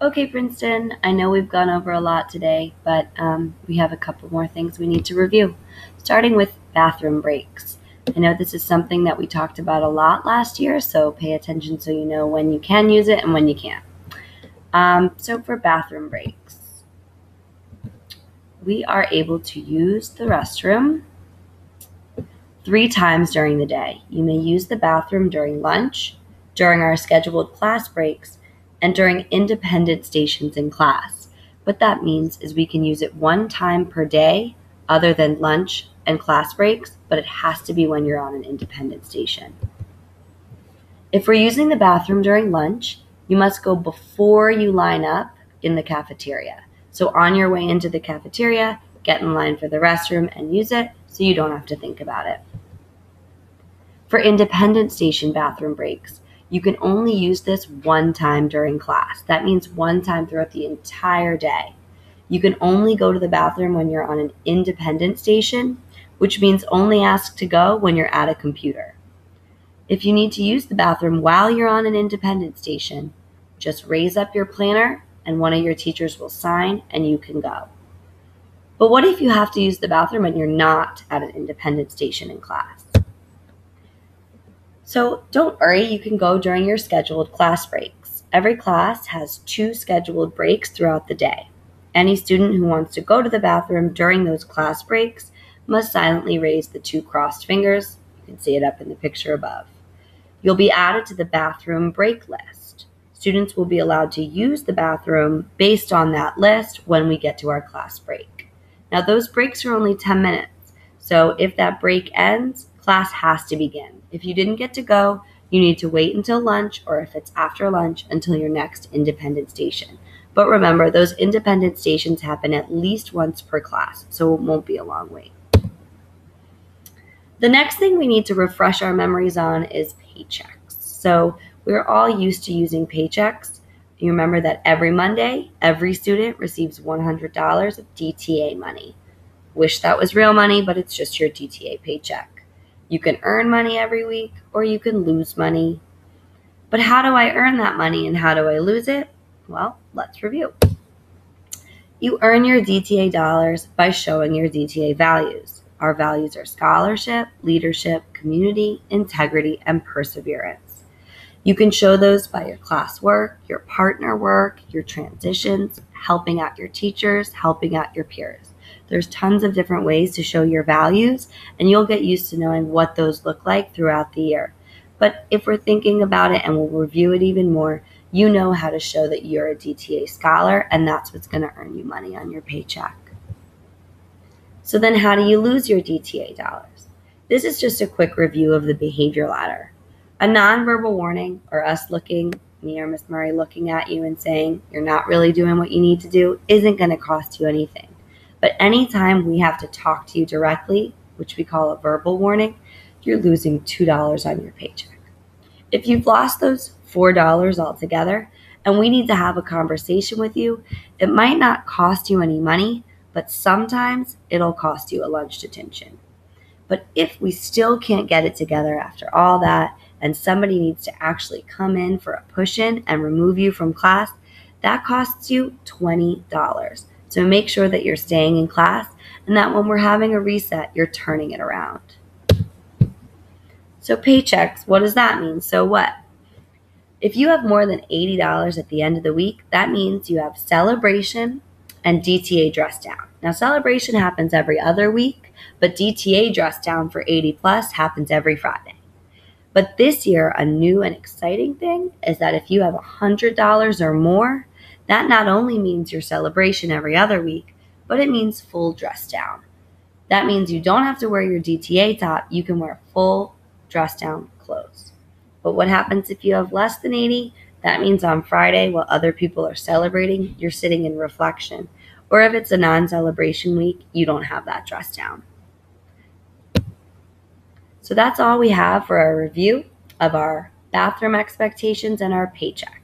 Okay, Princeton, I know we've gone over a lot today, but we have a couple more things we need to review, starting with bathroom breaks. I know this is something that we talked about a lot last year, so pay attention so you know when you can use it and when you can't. So for bathroom breaks, we are able to use the restroom 3 times during the day. You may use the bathroom during lunch, during our scheduled class breaks, and during independent stations in class. What that means is we can use it 1 time per day other than lunch and class breaks, but it has to be when you're on an independent station. If we're using the bathroom during lunch, you must go before you line up in the cafeteria. So on your way into the cafeteria, get in line for the restroom and use it so you don't have to think about it. For independent station bathroom breaks, you can only use this 1 time during class. That means 1 time throughout the entire day. You can only go to the bathroom when you're on an independent station, which means only ask to go when you're at a computer. If you need to use the bathroom while you're on an independent station, just raise up your planner and one of your teachers will sign and you can go. But what if you have to use the bathroom and you're not at an independent station in class? So don't worry, you can go during your scheduled class breaks. Every class has 2 scheduled breaks throughout the day. Any student who wants to go to the bathroom during those class breaks must silently raise the 2 crossed fingers. You can see it up in the picture above. You'll be added to the bathroom break list. Students will be allowed to use the bathroom based on that list when we get to our class break. Now those breaks are only 10 minutes, so if that break ends, class has to begin. If you didn't get to go, you need to wait until lunch, or if it's after lunch, until your next independent station. But remember, those independent stations happen at least once per class, so it won't be a long wait. The next thing we need to refresh our memories on is paychecks. So we're all used to using paychecks. You remember that every Monday, every student receives $100 of DTA money. Wish that was real money, but it's just your DTA paycheck. You can earn money every week or you can lose money. But how do I earn that money and how do I lose it? Well, let's review. You earn your DTA dollars by showing your DTA values. Our values are scholarship, leadership, community, integrity, and perseverance. You can show those by your class work, your partner work, your transitions, helping out your teachers, helping out your peers. There's tons of different ways to show your values, and you'll get used to knowing what those look like throughout the year. But if we're thinking about it and we'll review it even more, you know how to show that you're a DTA scholar, and that's what's going to earn you money on your paycheck. So then how do you lose your DTA dollars? This is just a quick review of the behavior ladder. A nonverbal warning, or us looking, me or Miss Murray looking at you and saying you're not really doing what you need to do, isn't going to cost you anything. But anytime we have to talk to you directly, which we call a verbal warning, you're losing $2 on your paycheck. If you've lost those $4 altogether and we need to have a conversation with you, it might not cost you any money, but sometimes it'll cost you a lunch detention. But if we still can't get it together after all that and somebody needs to actually come in for a push-in and remove you from class, that costs you $20. So make sure that you're staying in class and that when we're having a reset, you're turning it around. So paychecks, what does that mean? So what? If you have more than $80 at the end of the week, that means you have celebration and DTA dress down. Now celebration happens every other week, but DTA dress down for 80 plus happens every Friday. But this year, a new and exciting thing is that if you have $100 or more, that not only means your celebration every other week, but it means full dress down. That means you don't have to wear your DTA top, you can wear full dress down clothes. But what happens if you have less than 80? That means on Friday, while other people are celebrating, you're sitting in reflection. Or if it's a non-celebration week, you don't have that dress down. So that's all we have for our review of our bathroom expectations and our paycheck.